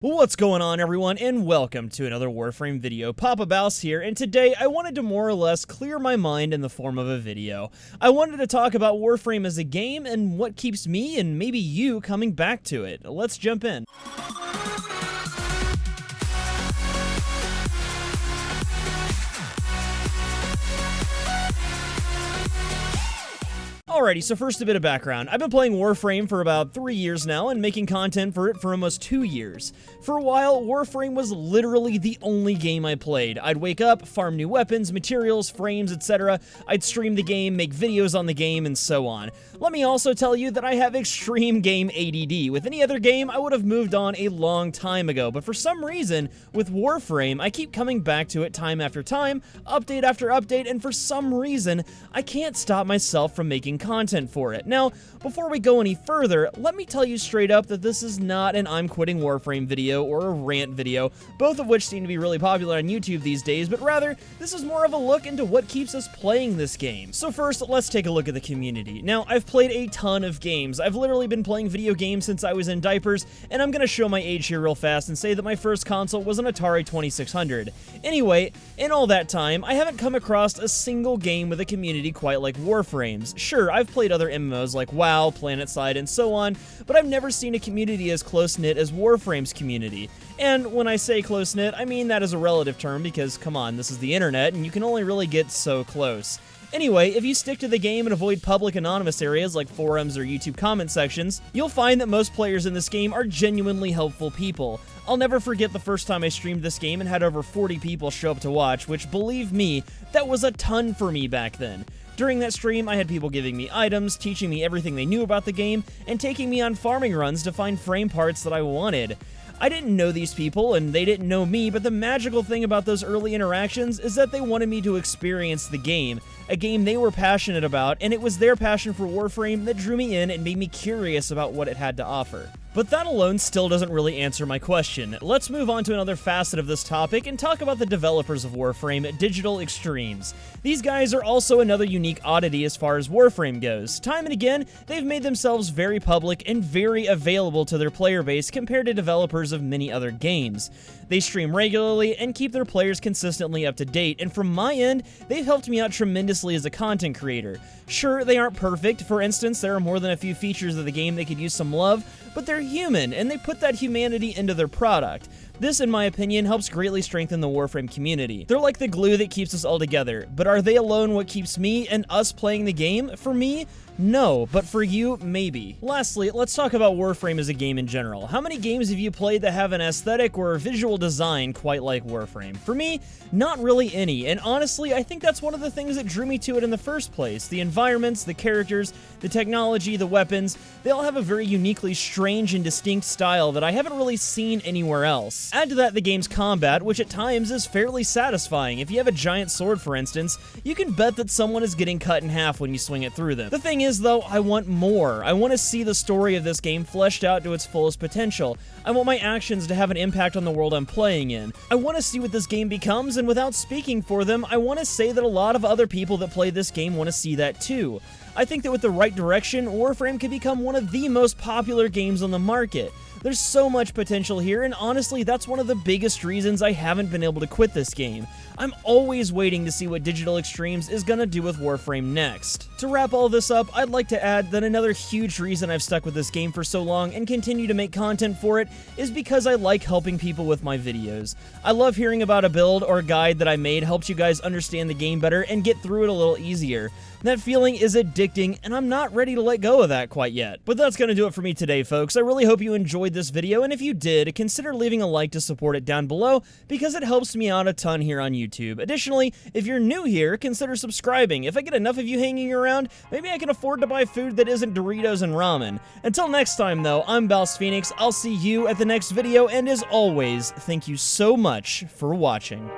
What's going on, everyone, and welcome to another Warframe video. Papa Bouse here, and today I wanted to more or less clear my mind in the form of a video. I wanted to talk about Warframe as a game and what keeps me and maybe you coming back to it. Let's jump in. Alrighty, so first a bit of background. I've been playing Warframe for about 3 years now and making content for it for almost 2 years. For a while, Warframe was literally the only game I played. I'd wake up, farm new weapons, materials, frames, etc. I'd stream the game, make videos on the game, and so on. Let me also tell you that I have extreme game ADD. With any other game, I would have moved on a long time ago, but for some reason, with Warframe, I keep coming back to it time after time, update after update, and for some reason, I can't stop myself from making content for it. Now, before we go any further, let me tell you straight up that this is not an I'm quitting Warframe video or a rant video, both of which seem to be really popular on YouTube these days, but rather, this is more of a look into what keeps us playing this game. So first, let's take a look at the community. Now, I've played a ton of games. I've literally been playing video games since I was in diapers, and I'm gonna show my age here real fast and say that my first console was an Atari 2600. Anyway, in all that time, I haven't come across a single game with a community quite like Warframe's. Sure, I've played other MMOs like WoW, PlanetSide, and so on, but I've never seen a community as close-knit as Warframe's community. And when I say close-knit, I mean that as a relative term because, come on, this is the internet, and you can only really get so close. Anyway, if you stick to the game and avoid public anonymous areas like forums or YouTube comment sections, you'll find that most players in this game are genuinely helpful people. I'll never forget the first time I streamed this game and had over 40 people show up to watch, which, believe me, that was a ton for me back then. During that stream, I had people giving me items, teaching me everything they knew about the game, and taking me on farming runs to find frame parts that I wanted. I didn't know these people, and they didn't know me, but the magical thing about those early interactions is that they wanted me to experience the game, a game they were passionate about, and it was their passion for Warframe that drew me in and made me curious about what it had to offer. But that alone still doesn't really answer my question. Let's move on to another facet of this topic and talk about the developers of Warframe, Digital Extremes. These guys are also another unique oddity as far as Warframe goes. Time and again, they've made themselves very public and very available to their player base compared to developers of many other games. They stream regularly and keep their players consistently up to date, and from my end, they've helped me out tremendously as a content creator. Sure, they aren't perfect. For instance, there are more than a few features of the game that could use some love, but they're human, and they put that humanity into their product. This, in my opinion, helps greatly strengthen the Warframe community. They're like the glue that keeps us all together, but are they alone what keeps me and us playing the game? For me, no, but for you, maybe. Lastly, let's talk about Warframe as a game in general. How many games have you played that have an aesthetic or visual design quite like Warframe? For me, not really any, and honestly, I think that's one of the things that drew me to it in the first place. The environments, the characters, the technology, the weapons, they all have a very uniquely strange and distinct style that I haven't really seen anywhere else. Add to that the game's combat, which at times is fairly satisfying. If you have a giant sword, for instance, you can bet that someone is getting cut in half when you swing it through them. The thing is, though, I want more. I want to see the story of this game fleshed out to its fullest potential. I want my actions to have an impact on the world I'm playing in. I want to see what this game becomes, and without speaking for them, I want to say that a lot of other people that play this game want to see that too. I think that with the right direction, Warframe could become one of the most popular games on the market. There's so much potential here, and honestly, that's one of the biggest reasons I haven't been able to quit this game. I'm always waiting to see what Digital Extremes is gonna do with Warframe next. To wrap all this up, I'd like to add that another huge reason I've stuck with this game for so long and continue to make content for it is because I like helping people with my videos. I love hearing about a build or a guide that I made helps you guys understand the game better and get through it a little easier. That feeling is addicting, and I'm not ready to let go of that quite yet. But that's gonna do it for me today, folks. I really hope you enjoyed this video, and if you did, consider leaving a like to support it down below, because it helps me out a ton here on YouTube. Additionally, if you're new here, consider subscribing. If I get enough of you hanging around, maybe I can afford to buy food that isn't Doritos and ramen. Until next time, though, I'm Bouse Phoenix. I'll see you at the next video, and as always, thank you so much for watching.